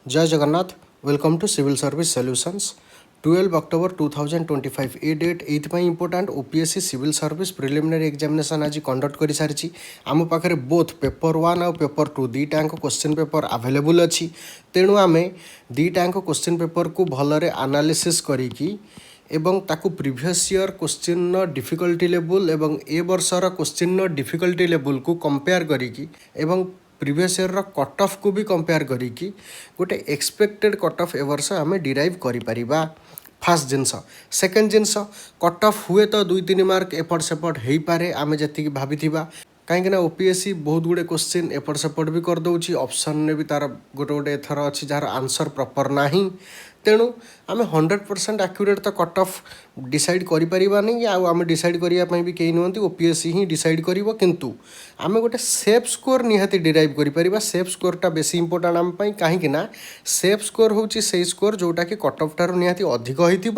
जय Jagannath. Welcome to civil service solutions. 12 October 2025 ए date ये important OPSC civil service preliminary examination आज conduct कर सारी आम पाखे बोथ पेपर 1 और पेपर 2 दुईटाक क्वेश्चन पेपर अवेलेबल अच्छी। तेणु आम दुईटाक क्वेश्चन पेपर को भलरे एनालिसिस करिकी एवं ताकू previous year question difficulty level एवं ए वर्षर क्वेश्चन डिफिकल्टी लेवल को कंपेयर करिकी एवं प्रीवियस ईयर कट ऑफ को भी कंपेयर करिकी गोटे एक्सपेक्टेड कट ऑफ ए वर्ष आम डिराइव करिपरिबा। फास्ट जिनस सेकेंड जिनस कट ऑफ हुए तो 2-3 मार्क एपट सेपट हो पारे आम जी भाभी कहीं ओपीएससी बहुत गुड़े क्वेश्चन एपट सेपट भी करदे ऑप्शन ने भी तार गोटे गोटे एथर अच्छी जार आंसर प्रॉपर नहीं। तेणु आम 100% एक्यूरेट तो कट ऑफ डिसाइड करें आम डिसाइड करने भी कहीं नुहति ओपीएससी ही डिसाइड कर किंतु आम गोटे सेफ स्कोर निहाती डिराइव करें। सेफ स्कोरटा बेसी इंपोर्टाट आम कहीं सेफ स्कोर हूँ से स्कोर जोटा कि कट ऑफ ठार निहाती अधिक होती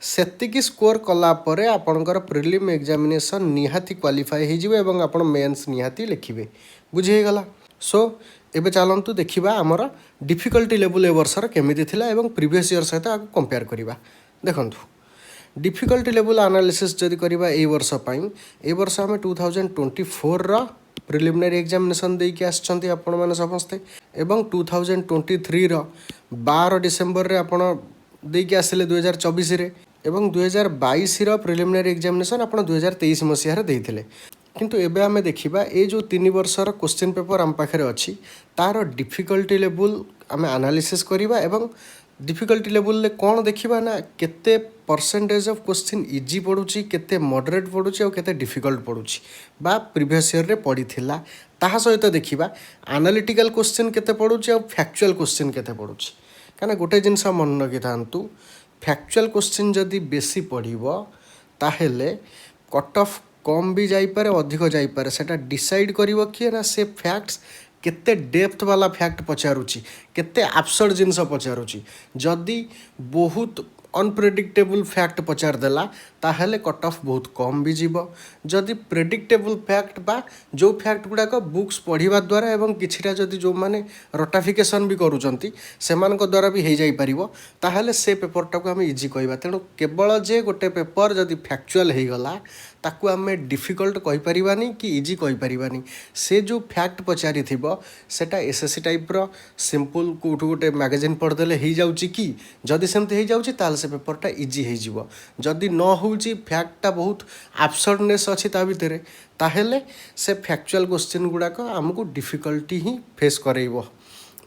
सेतिकी स्कोर कलापर आपणकर प्रिलिम एग्जामिनेशन निहाती क्वालिफाई हो आप मेन्स निहाती लिखिए। बुझीगला। सो एबे चलतु देखा आमर डिफिकल्टी लेवल ए वर्षर केमिति थिला एवं प्रीवियस ईयर सहित आगे कंपेयर करवा। देखंतु डिफिकल्टी लेवल एनालिसिस जदि करवा ए वर्ष ए वर्ष आम 2024 प्रिलिमिनरी एग्जामिनेशन देके आछंती आपण माने समस्ते एवं 2023 12 डिसेम्बर रे आपण देके आसिले 2024 रे एवं 2022 प्रिलिमिनरी एग्जामिनेशन आपण 2023 मसीह रे देइथिले। किंतु एबे आमे देखिबा ए जो 3 वर्षर क्वेश्चन पेपर आम पाखे अच्छी तार डिफिकल्टी लेवल आम एनालिसिस करवा एवं डिफिकल्टी लेवल कौन देखा ना केते परसेंटेज ऑफ क्वेश्चन इजी पड़ुची केते मॉडरेट पड़ुची और केते डिफिकल्ट पड़ुची बा प्रीवियस ईयर रे पड़ी थिला ताहा सहित देखिबा एनालिटिकल क्वेश्चन केते पड़ुची और फैक्चुअल क्वेश्चन केते पड़ुची। काना गोटे जिनस मन रखि थांतु फैक्चुअल क्वेश्चन जदि बेसी पड़िबो ताहेले कट ऑफ कम भी जाइपारे अधिक जाइपारे सेटा डिसाइड करिवो किए ना से फैक्ट्स केते डेप्थ वाला फैक्ट पचारुची केते एब्सर्ड जिनस पचारुची। जदि बहुत अनप्रेडिक्टेबल फैक्ट पचार देला ताहले कट ऑफ बहुत कम भी जीव। जदि प्रेडिक्टेबल फैक्ट बा जो फैक्ट गुड़ाक बुक्स पढ़िबा द्वारा एवं किछिटा जदि जो माने रटाफिकेशन भी करूचंती सेमानक द्वारा भी हो जाई परिबो ताहले से पेपरटा को हम इजी कहबा। तेणु केवल जे गोटे पेपर जदि फैक्चुअल हो गला ताकू आम डिफिकल्ट कहि परिबानी कि इजी कहि परिबानी। से जो फैक्ट पचारि थिबो सेटा एसएससी टाइप रो सिंपल कोठू गोटे मैगजीन पढ़देले हो जाउची कि जदि सेमते हो जाउची ताल से पेपरटा इजी हो जिवो। जदि न होउची फैक्टटा बहुत एब्सर्डनेस अछि ता भितरे ताहेले से फैक्चुअल क्वेश्चन गुड़ाक आमको डिफिकल्टी ही फेस करइबो।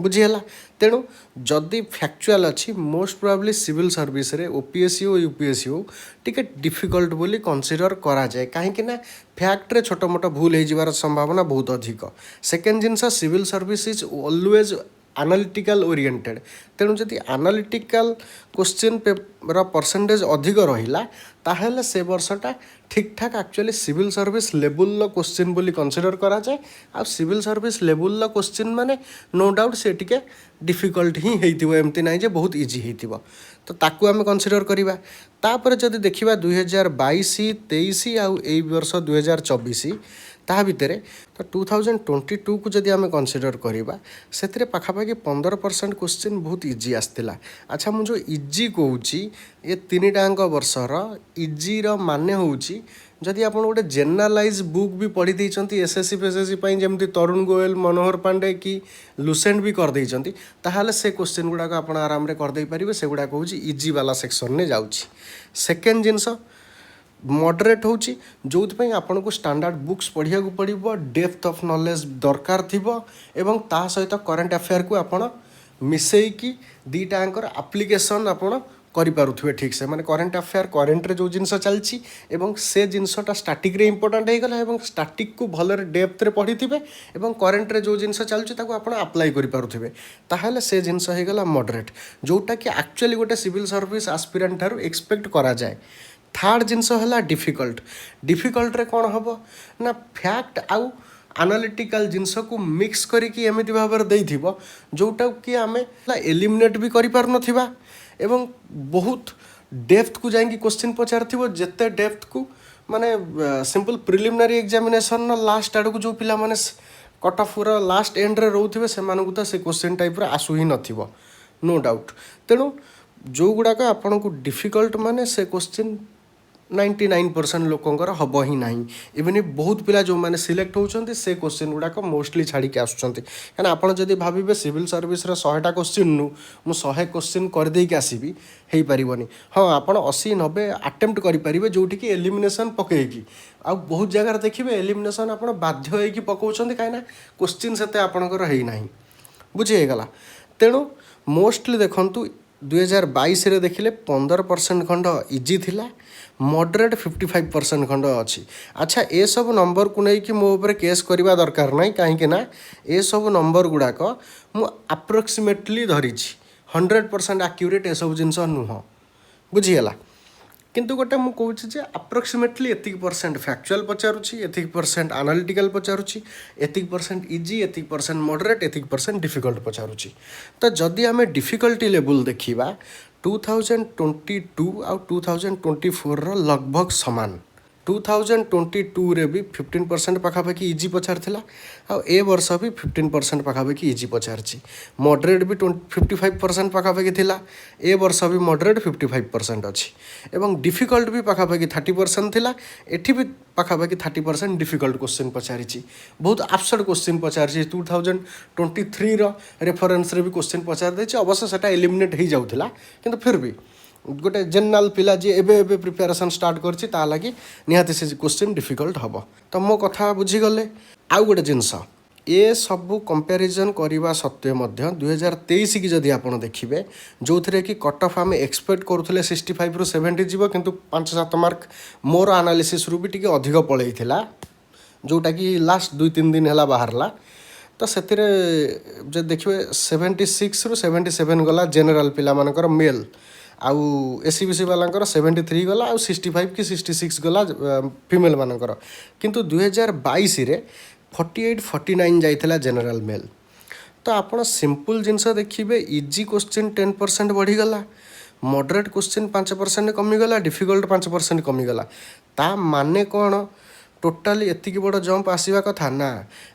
बुझीगला। तेणु जदि फैक्चुअल अच्छी मोस्ट प्रोबेबली सिविल सर्विस रे ओपीएससी और यूपीएससी हो टिके डिफिकल्ट बोली कंसीडर करा जाए कहीं ना फैक्ट रे छोट मोट भूल हो जिवार संभावना बहुत अधिक। सेकेंड जिनस civil service is always analytical oriented. तेणु जदि एनालिटिकल क्वेश्चन पेपर परसेंटेज अधिक रहिला ताहेले से वर्षटा ठीक ठाक actually civil service level question बोली कंसीडर करा जाए। आ सिविल सर्विस लेवल क्वेश्चन माने नो डाउट से टिके डिफिकल्ट ही होइतिबो एमती नाही जे बहुत इजी होइतिबो तो ताकू आम कंसीडर करिबा। तापर जदि देखिबा 2022 23 आउ एई वर्ष 2024 ता भितर तो 2022 को जदि आम कंसीडर करिबा सेतिरे पाखापाखि 15% क्वेश्चन बहुत इजी आसतिला। अच्छा मु जो इजी कहूची ये 3टांक वर्षर इजी रो माने होउची जदि आप गोटे जेनरालाइज बुक भी पढ़ी देइचंती एसएससी फेसएससी पई जेमती तरुण गोयल मनोहर पांडे कि लुसेंट भी कर देइचंती ताहाले से क्वेश्चन गुड़ाक आप आराम रे कर देइ परिबे से गुड़ाक होउची इजी वाला सेक्शन ने जाउची। सेकेंड जिनस मॉडरेट होउची जोथि आपन को स्टैंडर्ड बुक्स पढ़िया को पड़िबो डेप्थ ऑफ नॉलेज दरकार थिबो एवं ता सहित करंट अफेयर को आपन मिसेई की दीटांकर एप्लीकेशन आपन करिपारुथुवे ठीक से माने करंट अफेयर करंट रे जो जिनस चलची एवं से जिनसटा स्टैटिक रे इंपोर्टेंट हे गला एवं स्टैटिक को भलरे डेप्थ रे पढ़िथिबे एवं करंट रे जो जिनस चलची ताको आपण अप्लाई करिपारुथुवे ताहाले से जिनस हे गला मॉडरेट जोटा कि एक्चुअली गोटे सिविल सर्विस एस्पिरेंट थारु एक्सपेक्ट करा जाए। थर्ड जिनस है डिफिकल्ट। डिफिकल्ट रे कौन हम ना फैक्ट आउ एनालिटिकल जिनस को मिक्स करिकी एमिति भाव देइथिबो जोटा कि आम एलिमिनेट भी करि पार नथिबा एवं बहुत डेप्थ को जाइंकी क्वेश्चन पचार जेते डेप्थ को माने सिंपल प्रिलिमिनरी एग्जामिनेशन लास्ट आड़ को जो पिला माने कट ऑफ लास्ट एंड रे रोथे से तो से क्वेश्चन टाइप आसू ही नथिबो नो डाउट। तेणु जो गुड़ाक आपन को डिफिकल्ट माने से क्वेश्चन 99% लोकंकर हम ही ना। इवन बहुत पिला जो मैंने सिलेक्ट होती से क्वेश्चन गुड़ाक मोस्टली छाड़ी आसुँच कहीं आप भावे सिविल सर्विस 100टा क्वेश्चन नु मु 100 क्वेश्चन करदे आसबि हो पारनि। हाँ आप 80-90 अटेम्प्ट करेंगे जोटि कि एलिमिनेशन पकईकि आ बहुत जगह देखिए एलिमिनेशन आप बाध्य होगी पकाउछन्ति कहीं क्वेश्चन से आपणकर है बुझीगला। तेणु मोस्टली देखु 2022 रे देखिले 15% खंड इजी थिला मॉडरेट 55% खंड अच्छी। अच्छा ए सब नंबर को लेकिन मो ऊपर केस करवा दरकार ना कहीं ना ए सब नंबर गुड़ाक मु अप्रोक्सीमेटली धरी 100% एक्यूरेट ए सब जिनस नुह बुझीगला। किंतु गोटे मुझे कहूँ अप्रोक्सीमेटली एतिक परसेंट फैक्चुअल पचारुची एतिक परसेंट आनालिटिकल पचारुची एतिक परसेंट इजी एतिक परसेंट मॉडरेट एतिक परसेंट डिफिकल्ट पचारुची। तो जदि आम डिफिकल्टी लेवल देखा 2022 आ 2024 लगभग सामान 2022 रे भी 15% पाखापाखि इजी पचार थिला आ ए वर्ष भी 15% पाखापाखि इजी पचारची। मॉडरेट भी 55% पाखापाखि थिला ए वर्ष भी मॉडरेट 55% अच्छी एवं डिफिकल्ट भी पाखापाखि 30% थिला एठी भी पाखापाखि 30% डिफिकल्ट क्वेश्चन पचारिची। बहुत एब्सर्ड क्वेश्चन पचारिची 2023 रो रेफरेंस रे भी क्वेश्चन पचार देछि। अवश्य सेटा एलिमिनेट हो जाउथिला किंतु फिर भी गोटे जेनराल पिला जी एबे प्रिपेरेसन स्टार्ट करछि ता लागि निहाती से क्वेश्चन डिफिकल्ट हम। तो मो कथा बुझीगले। आउ गोटे जिनस ए सबू कंपैरिजन करने सत्वे 2023 की जदि आप देखिए जो थे कि कट ऑफ आम एक्सपेक्ट करूँ 65 ରୁ 70 जीव किंतु 5-7 मार्क मोर एनालिसिस रू भी टी अधिक पलैला जोटा कि लास्ट 2-3 दिन है बाहरला। तो से देखिए 76 ରୁ 77 गला जेनराल पिला मानकर मेल आउ एससीबीसी वालांकर 73 गला आउ 65 कि 66 गला फीमेल मानकर किंतु 2022 रे 48-49 जाइथिला जनरल मेल। तो आपण सिंपल जिनस देखिए इजी क्वेश्चन 10% बढ़ीगला मॉडरेट क्वेश्चन 5% कमीगला डिफिकल्ट 5% कमीगला। ता माने कौन टोटाली एतिक बड़ जंप आसवा कथा ना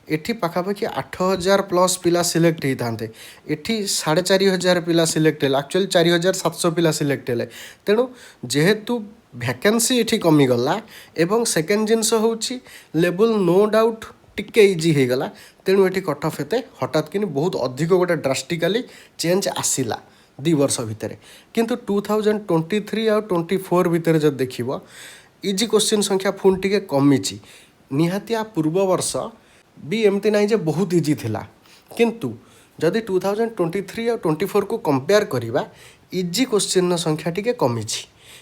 एठी पाखापाखि 8000 प्लस पिला सिलेक्ट होते एठी 4500 पिला सिलेक्ट है एक्चुअली 4700 पिला सिलेक्ट है। तेणु जेहेतु वैकेंसी एठी कमीगला एवं सेकेंड जिनस होची लेवल नो डाउट टिके इजी हो गला। तेणु ये कट ऑफ एते हठात कि बहुत अधिक गोटे ड्रास्टिकाली चेंज आसला 2 वर्ष भितर किंतु 2023 और 24 भितर जब देखिबो इजी क्वेश्चन संख्या पुणी टिके कमी निहाती आ पूर्व वर्ष भी एमती ना जे बहुत इजी थिला किंतु जदि 2023 और 24 को कंपेयर करिबा इजी क्वेश्चन संख्या टिके कमी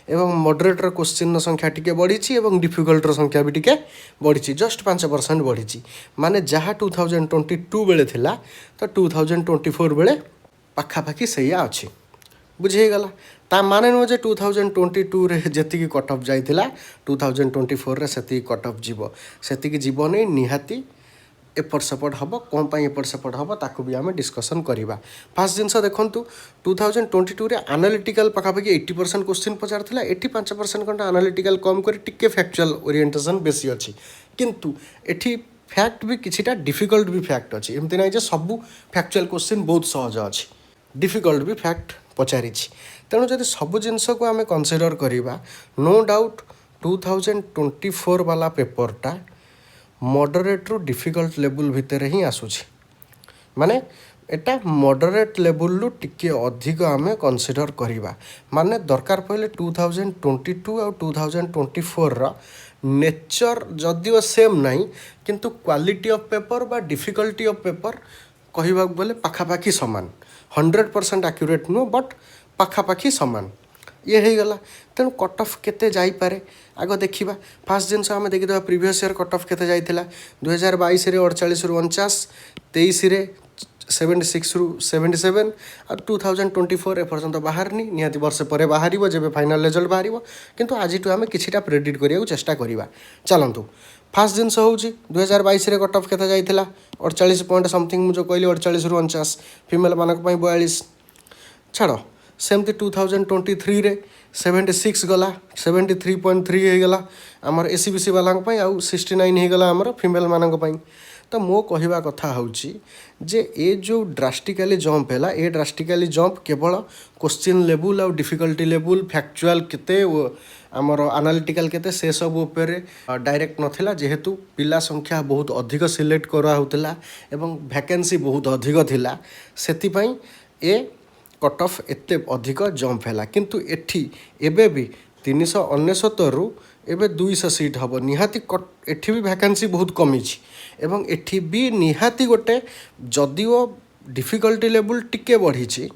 एवं मॉडरेटर क्वेश्चन संख्या टिके बढ़ी एवं डिफिकल्टर संख्या भी टिके बढ़ी जस्ट 5% बढ़ी माने जहाँ 2022 बेले थिला तो 2024 बेले पाखापाखि सैया अच्छी बुझीगला। ता माने नुह जे 2022 रे जति कट ऑफ जाइथिला 2024 रे सेति कट ऑफ जीवो सेति जीव नहीं निहाती एपट सेपट हम कौन पाई एपट सेपट हम ताकू भी आम डिस्कसन करवा। फास्ट जिनस देखु 2022 रे एनालिटिकल पाखापाखि 80% क्वेश्चन पचार थिला 85% खंड एनालिटिकल कम कर टिके फैक्चुअल ओरिएंटेशन बेसी अच्छी किंतु एठी फैक्ट भी किछिटा डिफिकल्ट भी फैक्ट अच्छी एमती ना सबू फैक्चुअल क्वेश्चन बहुत सहज अच्छी डिफिकल्ट भी फैक्ट पचारि। तेणु जब सबू जिनस को आम कनसीडर करवा नो डाउट 2024 वाला पेपरटा मॉडरेट रु डिफिकल्ट लेवल भितर ही आसूची माने एटा मॉडरेट लेवल रु टिके अधिक आम कनसीडर करवा माने दरकार पड़े 2022 और 2024 रा नेचर जदिओ सेम नहीं किंतु क्वालिटी ऑफ पेपर बा डिफिकल्टी ऑफ पेपर कहवा बोले पाखापाखि सामान 100% एक्यूरेट नुह बट पाखापाखि सामान ये हो गला। तेणु कट ऑफ केते जाई पारे आग देखा फास्ट जिनस आम देखीद प्रीवियस ईयर कट ऑफ केते जाइथिला 2022 रे 48 ରୁ 49 23 रे 76 ରୁ 77 और 2024 एपर्यंत बाहरनी निहाती वर्ष पर बाहर जब फाइनल रिजल्ट बाहर किंतु आज आम किछिटा प्रेडिक्ट करिया चेष्टा करवा। चलतु फास्ट जिनस हूँ 2022 रे कट ऑफ केते जाइथिला 48 पॉइंट समथिंग मुझे कहली 48 ରୁ 49 फीमेल मानक 42 छाड़ सेमती 2023 रे 76 गला 73.3 हो गला आमर एसीबीसी वाला आउ 69 हो गला आमर फीमेल मानक तो मो कहवा कथा होची जे ए जो ड्रास्टिकली जंप है ए ड्रास्टिकली जंप केवल क्वेश्चन लेवल आउ डिफिकल्टी लेवल फैक्चुअल केते आमर एनालिटिकल केते से सब ऊपर डायरेक्ट नथिला जेहेतु पिला संख्या बहुत अधिक सिलेक्ट करा होतला एवं वैकेंसी बहुत अधिक थिला सेति पई ए कट ऑफ एते अधिक जंप है किंतु एठी एबे भी 399 रु एबे 200 सीट हम निहाती एठी भी वैकेंसी बहुत कमी एवं एठी भी निहाती गोटे जदिओ डिफिकल्टी लेवल टिके बढ़ी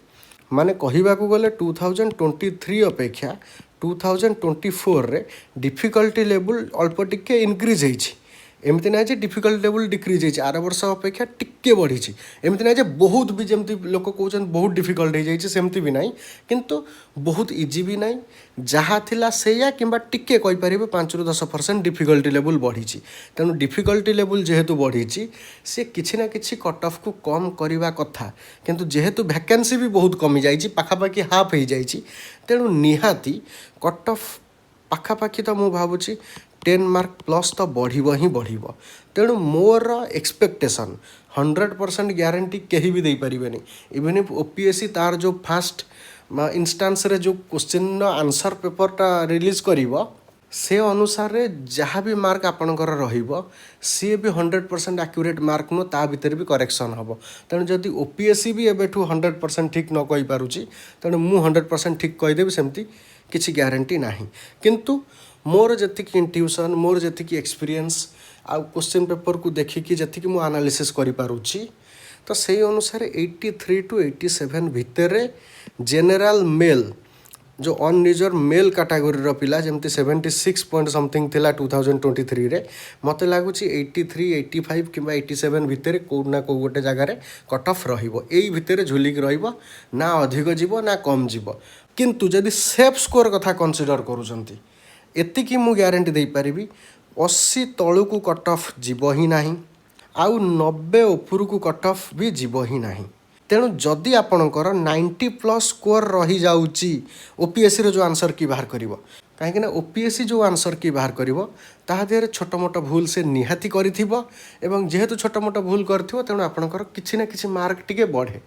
माने कहवा गले 2023 अपेक्षा 2024 रे डिफिकल्टी लेवल अल्प टिके इनक्रीज होईछि एमती ना डिफिकल्ट लेवल डिक्रीज होती आर वर्ष अपेक्षा टिके बढ़ी एमती ना बहुत भी जमती लोक कहते बहुत डिफिकल्ट हो जाए सेमती भी ना किंतु बहुत इजी भी ना जहाँ थिला सेया किंबा टिके कहीपर 5 ରୁ 10% डिफिकल्टी लेवल बढ़ी तेणु डिफिकल्टी लेवल जेहेतु बढ़ी सी किसी ना किसी कट ऑफ को कम करवा कथा किंतु जेहेतु वैकेंसी भी बहुत कमी जाइए पाखापाखि हाफ हो जाइए तेणु निहाती कट ऑफ पाखापाखि तो मुझे भावुँ 10 मार्क प्लस तो बढ़िबो ही बढ़िबो तेणु मोर एक्सपेक्टेशन 100% ग्यारंटी कहीं भी दे पारिबेनी इवन इफ ओपीएससी तार जो फास्ट इंस्टांस रे जो क्वेश्चन आंसर पेपरटा रिलीज करिवो से अनुसार जहाँ भी मार्क आपणकर रहिबो सी भी 100% एक्यूरेट मार्क नो ता भीतर भी करेक्शन हम तेणु जदि ओपीएससी भी एबेठू 100% ठीक न कहि पारुची तेणु मु 100% ठीक कहिदेबी सेमती किछि ग्यारंटी नाही किंतु मोर जतिक इंट्यूशन मोर जतिक एक्सपीरियंस आउ क्वेश्चन पेपर को देखिकी जतिक मु एनालिसिस करि पारुची तो सही अनुसार 83 to 87 भितर जनरल मेल जो अनरिजर्व मेल कैटेगरी रो पिला जमती 76 पॉइंट समथिंग थिला 2023 रे मते लागुची 83 85 किंबा 87 भितर को ना को गोटे जगह रे कट ऑफ रहिबो एई भितर झुलिक रहिबो ना अधिक जीवो ना कम जीवो किंतु जदि सेफ स्कोर कथा कंसीडर करूचंती एतिकी मु ग्यारंटी दे पारिबी 80 तळु को कट ऑफ जीवो ही नाही आउ 90 ऊपर को कट ऑफ भी जीवो ही नाही तेणु जदि आपणकर 90 प्लस स्कोर रही जाउची ओपीएससी रो जो आंसर की बाहर करिवो कहीं ओपीएससी जो आंसर की बाहर करिवो ताहा देहरे छोट मोट भूल से निहाती करिथिबो एवं जेहेतु छोट मोट भूल करथिबो तेणु आपणकर किछि ना किछि मार्क टिके बढ़े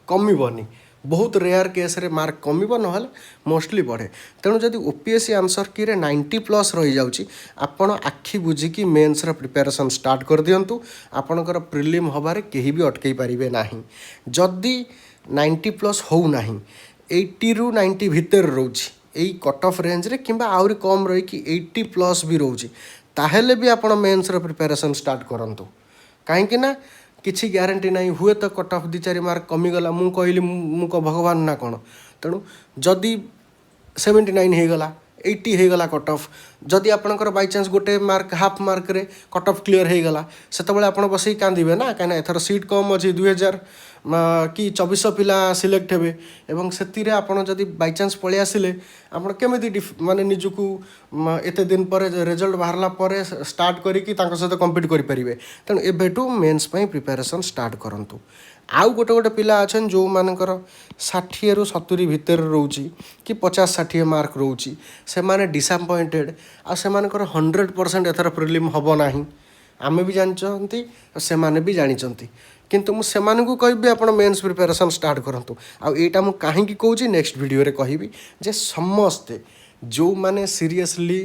कमिबोनी बहुत रेयर केस रे मार्क कमिबो नहले मोस्टली बढ़े तेणु जदि ओपीएससी आंसर की रे 90 प्लस रही जाउची आपण आखि बुझिकी मेन्स रा प्रिपरेशन स्टार्ट कर दियंतु आपणकर प्रिलिम हबारे केही भी अटकई पारिबे नाही जदि 90 प्लस हो नाही 80 ରୁ 90 भितर रोची एई कट ऑफ रेंज रे किंबा आउरी कम रही कि 80 प्लस भी रोची ताहेले भी आपण मेन्स रा प्रिपरेशन स्टार्ट करंतु काहे कि ना किसी ग्यारंटी नहीं हुए तो कट ऑफ 2-4 मार्क कमीगला मु कहली मु को भगवान ना कौन तेणु जदि 79 हो गला 80 हो गला कट ऑफ जदि आपणकर बाय चांस गोटे मार्क हाफ मार्क रे कट ऑफ क्लियर हो गला सेतबेले आपण बसई कांदिबे ना काना एथर सीट कम अछि 2000 कि 2400 पिला सिलेक्ट हेबे एवं सेतिरे आपण जदि बाय चांस पळे आसिले आपण केमिति माने निजुकु एते दिन पर रिजल्ट बाहरला पर स्टार्ट करी कि तांको सहित कम्पीट करि परिबे तेणु एबेटू मेंस पई प्रिपरेशन स्टार्ट करंतु आउ गोटे गोटे पिला अछन जो मानकर 60 ରୁ 70 भितर रोची कि 50-60 मार्क रोची से माने डिसअपॉइंटेड आ से मानकर 100% एथर प्रिलिम हबो नाही आमे भी जानचंती से माने भी जानिचंती किंतु मु सेमानकु कहबी आपण मेंस प्रिपरेशन स्टार्ट करंतु आ एटा मु काहे कि कहूची नेक्स्ट वीडियो रे कहबी जे समस्ते जो माने सीरियसली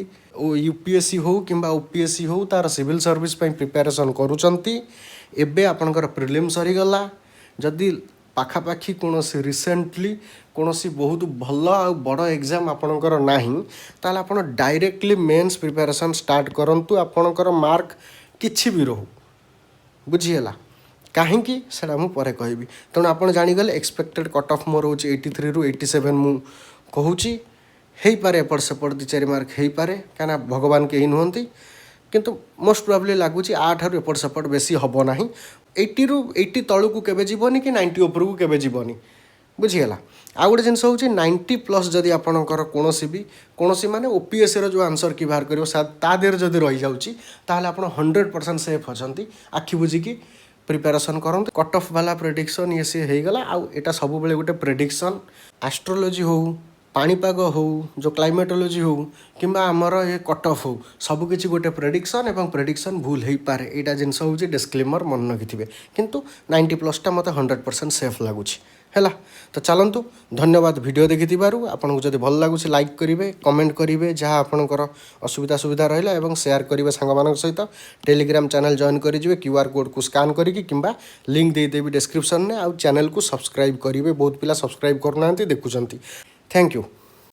यूपीएससी हो किंबा ओपीएससी हो तार सिविल सर्विस पई प्रिपरेशन करूचंती एबे आपनकर प्रिलिम सरी गला जदि पाखापाखि कौनसी रिसेंटली कौनसी बहुत भल आ बड़ एग्जाम आपणकर नाही ताल आपण डायरेक्टली मेंस प्रिपरेशन स्टार्ट करंतु आपणकर मार्क किछि भी रहू बुझीला कहीं से मुझे कहबी तेणु आपड़ जानीगले एक्सपेक्टेड कट ऑफ मोर हो 83 ରୁ 87 मु कहूची हो पारे एपट सेपट 2-4 मार्क हो पारे क्या भगवान कहीं नुहंती किंतु मोस्ट प्रोबेबली लगुच 8 ରୁ एपट सेपट बेसी हम ना 80 ରୁ 80 तलू को केबे जीवनी कि 90 ऊपर को केबे जीवनी बुझीगला आ गोटे जिन हूँ 90 प्लस जदि आपणकर कौन माने ओपीएससी जो आंसर की बाहर कर देहर जदि रही जाऊँगी ताहले आप 100% सेफ अच्छा आखि बुझिकी प्रिपेरेसन करते कट ऑफ वाला प्रेडिक्शन ये सी हो गला आउ एटा सब बेले गोटे प्रेडिक्शन एस्ट्रोलोजी हो पाणीपाग हो जो क्लाइमेटोलोजी हो किंबा आमर ये कट ऑफ हो सबकि गोटे प्रेडिक्शन एवं प्रेडिक्शन भूल हो पारे यहाँ जिनस हूँ डिस्क्लेमर मन रखिथे किंतु 90+ मत 100% सेफ लगुच है तो चलतु धन्यवाद वीडियो देखि आपन को जब भल लगुच लाइक करेंगे कमेंट करेंगे जहाँ आपंकर असुविधा सुविधा रहा और शेयर करेंगे सांग सहित टेलीग्राम चैनल जॉइन करेंगे QR कोड को स्कान करके किंबा लिंक देदेवी डिस्क्रिप्शन में आउ चैनल को सब्सक्राइब करेंगे बहुत पिला सब्सक्राइब करना देखुं थैंक यू।